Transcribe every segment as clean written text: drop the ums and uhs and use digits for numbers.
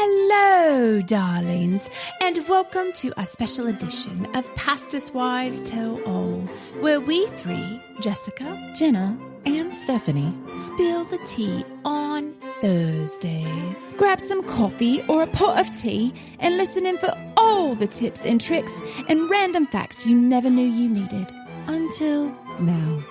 Hello, darlings, and welcome to our special edition of Pastor's Wives Tell All, where we three, Jessica, Jenna, and Stephanie, spill the tea on Thursdays. Grab some coffee or a pot of tea and listen in for all the tips and tricks and random facts you never knew you needed. Until now.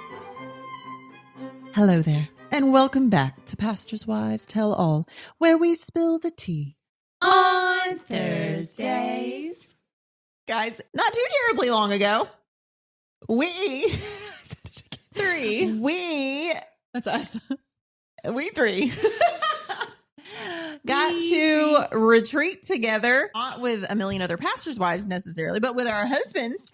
Hello there, and welcome back to Pastor's Wives Tell All, where we spill the tea On Thursdays. Guys, not too terribly long ago, That's us. we three got to retreat together, not with a million other pastors' wives necessarily, but with our husbands.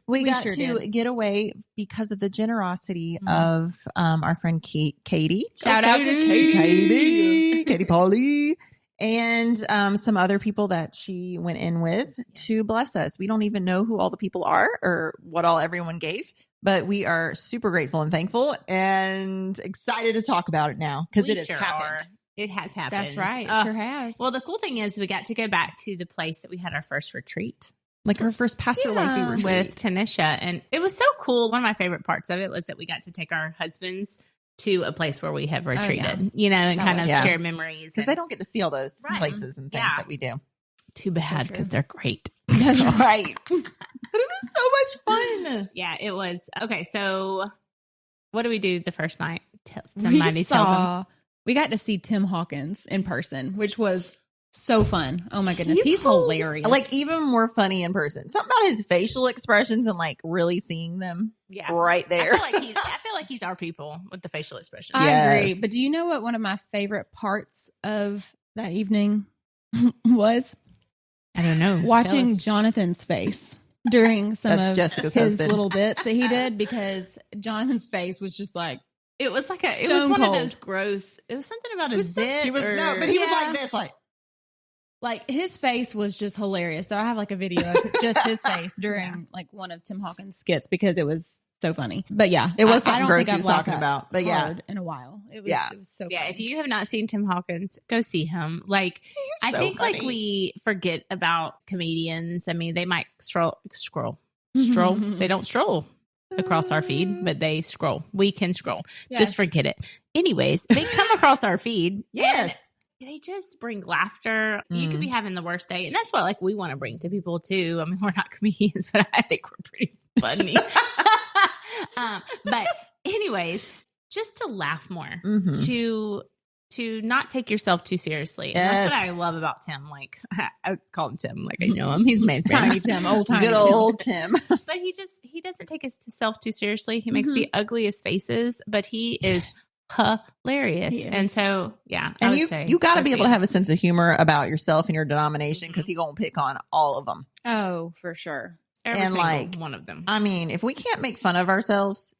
We got sure to did. get away because of the generosity of our friend Katie. Shout out to Katie. Katie Polly. And some other people that she went in with to bless us. We don't even know who all the people are or what all everyone gave, but we are super grateful and thankful and excited to talk about it now because it has happened. It has happened. That's right. Sure has. Well, the cool thing is we got to go back to the place that we had our first retreat Like her first pastor wifey retreat. with Tanisha. And it was so cool. One of my favorite parts of it was that we got to take our husbands to a place where we have retreated, you know, and kind of share memories. Because they don't get to see all those Right. places and things that we do. Too bad because they're great. That's right. But it was so much fun. Yeah, it was. Okay, so what do we do the first night? Somebody tell them. We got to see Tim Hawkins in person, which was so fun. Oh my goodness. He's hilarious. Like even more funny in person. Something about his facial expressions and like really seeing them right there. I feel like he's our people with the facial expression. I agree. But do you know what one of my favorite parts of that evening was? I don't know. Watching Jonathan's face during some of Jessica's his husband. little bits that he did, because Jonathan's face was just like, It was like it was Stone one cold. of those gross. It was something about a zit. He was but he was like this, like his face was just hilarious. So I have like a video of just his face during like one of Tim Hawkins' skits because it was so funny. But yeah, it was I something don't gross think he I've was laughed talking that about. But hard in a while. It was so Yeah, funny. if you have not seen Tim Hawkins, go see him. Like I so think funny. like we forget about comedians. I mean, they might stroll. They don't stroll across our feed, but they scroll. We can scroll. Yes. Just forget it. Anyways, they come across our feed. yes. and they just bring laughter. You could be having the worst day. And that's what like we want to bring to people too. I mean, we're not comedians, but I think we're pretty funny. But anyways, just to laugh more, to not take yourself too seriously. And that's what I love about Tim. Like I call him Tim, like I know him. He's my friend. Tiny Tim, old tiny Good old Tim. But he doesn't take himself too seriously. He makes the ugliest faces, but he is hilarious. And so, and you got to be able to have a sense of humor about yourself and your denomination because he's going to pick on all of them. Oh, for sure. Every and single like one of them. I mean, if we can't make fun of ourselves,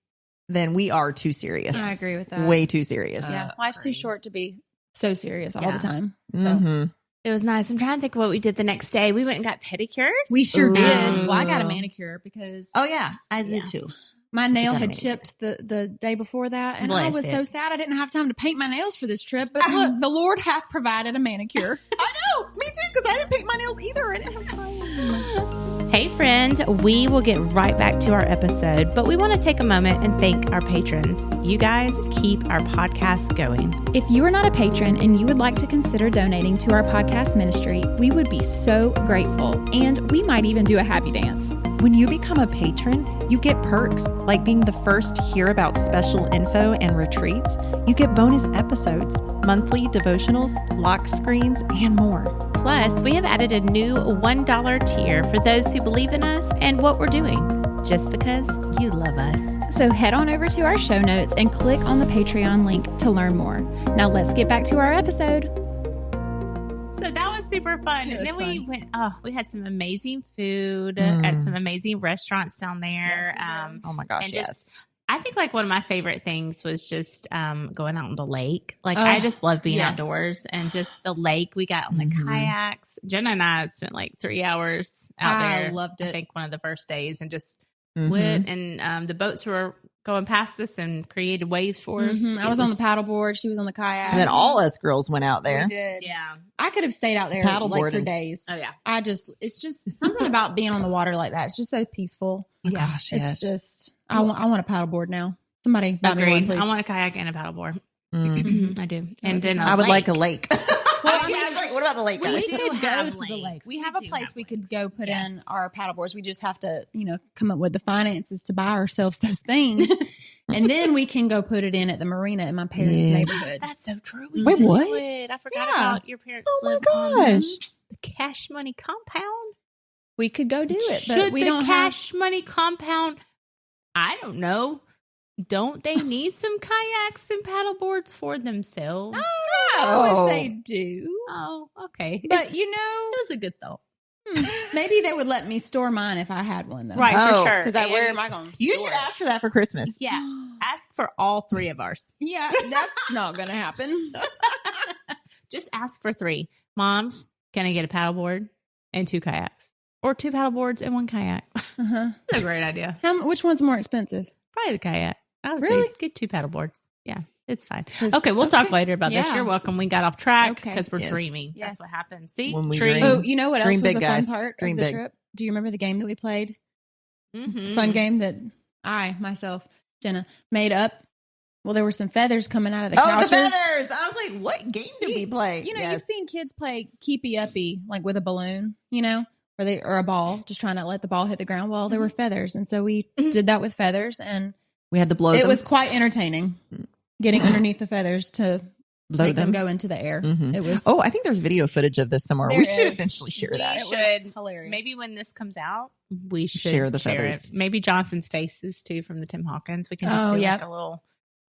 then we are too serious. I agree with that. Way too serious. Yeah, life's too short to be so serious all the time. So. It was nice. I'm trying to think of what we did the next day. We went and got pedicures. We sure did. Ooh. Well, I got a manicure because I did too. my nail got a had manicure. chipped the day before that, and I Bless was it. so sad I didn't have time to paint my nails for this trip. But look, the Lord hath provided a manicure. I know. Me too, because I didn't paint my nails either. I didn't have time. Hey, friend, we will get right back to our episode, but we want to take a moment and thank our patrons. You guys keep our podcast going. If you are not a patron and you would like to consider donating to our podcast ministry, we would be so grateful, and we might even do a happy dance. When you become a patron, you get perks like being the first to hear about special info and retreats. You get bonus episodes, monthly devotionals, lock screens, and more. Plus, we have added a new $1 tier for those who believe in us and what we're doing, just because you love us. So head on over to our show notes and click on the Patreon link to learn more. Now let's get back to our episode. So that was super fun. It And was then we fun. went, we had some amazing food at some amazing restaurants down there. Yes, Oh my gosh, and yes. just, I think like one of my favorite things was just going out on the lake. Like I just love being outdoors and just the lake. We got on the kayaks. Jenna and I spent like 3 hours out there. I loved it. I think one of the first days and just went and the boats were going past us and created waves for us. I was on the paddleboard. She was on the kayak. And then all us girls went out there. We did. Yeah. I could have stayed out there like for days. Oh, yeah. It's just something about being on the water like that. It's just so peaceful. Oh, gosh, yes. It's just, I want a paddleboard now. Somebody buy me one, please. I want a kayak and a paddleboard. I do. And then I would like a lake. Well, I mean, what about the lake? We Guys? could go to the lakes. We have a place we could go put in our paddleboards. We just have to, come up with the finances to buy ourselves those things. And then we can go put it in at the marina in my parents' neighborhood. That's so true. Wait, what? I forgot about your parents. Oh my live gosh. on the Cash Money Compound. We could go do it, but Should we the don't Cash Money Compound, I don't know. Don't they need some kayaks and paddleboards for themselves? I don't know if they do. Oh, okay. But, it was a good thought. Maybe they would let me store mine if I had one, though. Right, for sure. Because where am I going to You should ask for that for Christmas. Yeah. Ask for all 3 of ours. Yeah, that's not going to happen. Just ask for 3. Mom, can I get a paddleboard and 2 kayaks? Or 2 paddleboards and 1 kayak. That's a great idea. Which one's more expensive? Probably the kayak. I would Really? say get 2 paddleboards. Yeah, it's fine. Okay, we'll talk later about this. You're welcome. We got off track because we're dreaming. Yes. That's what happens. See? When we Dream. dream. Oh, you know what Dream else was big, the guys. fun part Dream of the big. trip? Do you remember the game that we played? Mm-hmm. Fun game that myself, Jenna, made up. Well, there were some feathers coming out of the couches. Oh, the feathers. I was like, what game did we play? You've seen kids play keepy uppy, like with a balloon, or a ball, just trying to let the ball hit the ground. Well, there were feathers. And so we did that with feathers, and we had to blow it them. was quite entertaining getting underneath the feathers to blow them go into the air. It was. Oh, I think there's video footage of this somewhere. We should eventually share that. It was hilarious. Maybe when this comes out, we should share the feathers. It. Maybe Jonathan's faces too from the Tim Hawkins. We can just do like a little,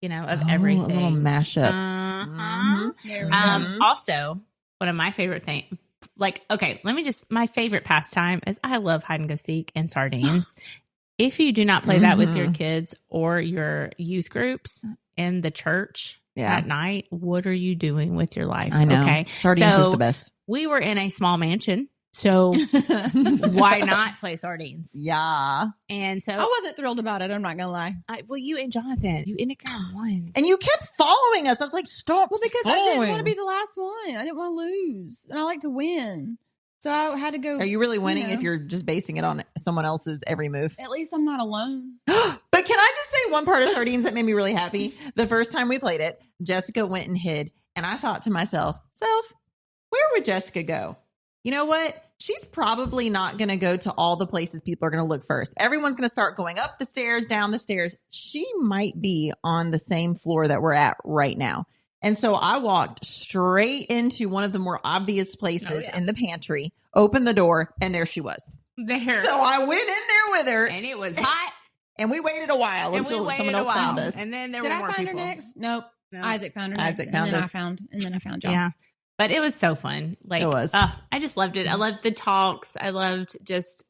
of everything. A little mashup. There we go. Also, one of my favorite things, my favorite pastime is I love hide and go seek and sardines. If you do not play that with your kids or your youth groups in the church at night, what are you doing with your life? I know. Okay. Sardines is the best. We were in a small mansion. So why not play sardines? Yeah. And so I wasn't thrilled about it. I'm not going to lie. You and Jonathan, you Enneagram ones. And you kept following us. I was like, stop. Well, because I didn't want to be the last one. I didn't want to lose. And I like to win. So I had to go. Are you really winning if you're just basing it on someone else's every move? At least I'm not alone. But can I just say one part of sardines that made me really happy? The first time we played it, Jessica went and hid. And I thought to myself, where would Jessica go? You know what? She's probably not going to go to all the places people are going to look first. Everyone's going to start going up the stairs, down the stairs. She might be on the same floor that we're at right now. And so I walked straight into one of the more obvious places in the pantry, opened the door, and there she was. There. So I went in there with her. And it was hot. And we waited a while until someone else found us. And then there Did were I more find people. her next? Nope. No. Isaac found her next. Isaac found us. And then I found John. Yeah. But it was so fun. Like it was. I just loved it. I loved the talks. I loved just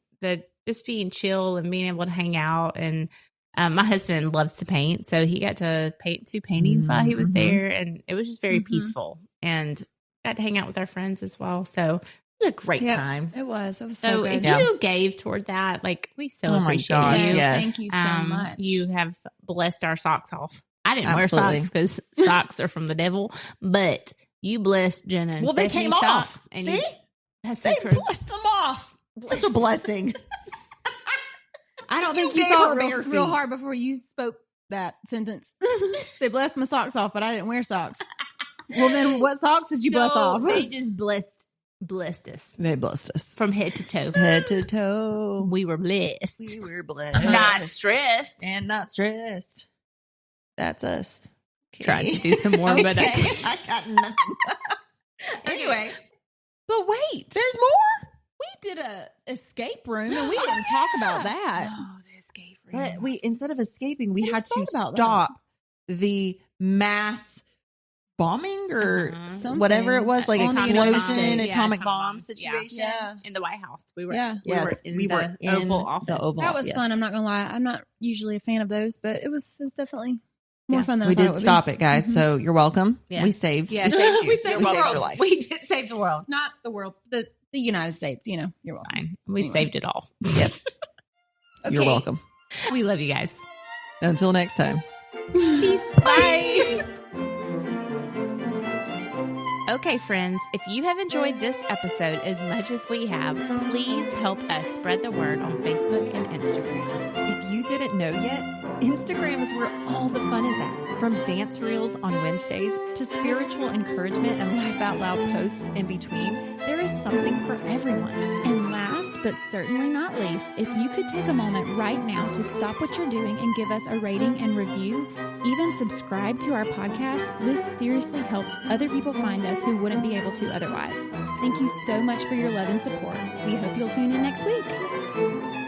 being chill and being able to hang out. And my husband loves to paint, so he got to paint 2 paintings while he was there, and it was just very peaceful. And got to hang out with our friends as well. So it was a great time. It was. It was so good. If you gave toward that, we so appreciate you. Yes. Thank you so much. You have blessed our socks off. I didn't Absolutely. wear socks because socks are from the devil, but you blessed Jenna and they Stephanie came socks. off. And See? That's so They true. blessed them off. Such a blessing. I don't think you gave her thought bare real feet. hard before you spoke that sentence. They blessed my socks off, but I didn't wear socks. Well, then what socks did you bless off? They just blessed us They blessed us. from head to toe. Head to toe. We were blessed. We were blessed. Not stressed. And not stressed. That's us. Okay. Tried to do some more, but I got nothing. Anyway. But wait, There's more? we did a escape room and we didn't talk about that. Oh, the escape room. But we, instead of escaping, we had just to thought about stop the mass bombing or Something. whatever it was, like On the explosion, United States. atomic Yeah, bomb bombs. situation. Yeah. In the White House. We were Yeah. we were in the Oval Office. That was yes. fun. I'm not going to lie. I'm not usually a fan of those, but it was definitely more fun than We I thought did it would stop be. it, guys. So you're welcome. Yeah. We saved. Yeah. We saved you. We saved we the saved world. your life. We did save the world. Not the world, the United States, you're welcome. Fine. We Anyway. saved it all. Yep. Okay. You're welcome. We love you guys. Until next time. Peace. Bye. Okay, friends, if you have enjoyed this episode as much as we have, please help us spread the word on Facebook and Instagram. If you didn't know yet, Instagram is where all the fun is at. From dance reels on Wednesdays to spiritual encouragement and laugh out loud posts in between, there is something for everyone. And last but certainly not least, if you could take a moment right now to stop what you're doing and give us a rating and review, even subscribe to our podcast, this seriously helps other people find us who wouldn't be able to otherwise. Thank you so much for your love and support. We hope you'll tune in next week.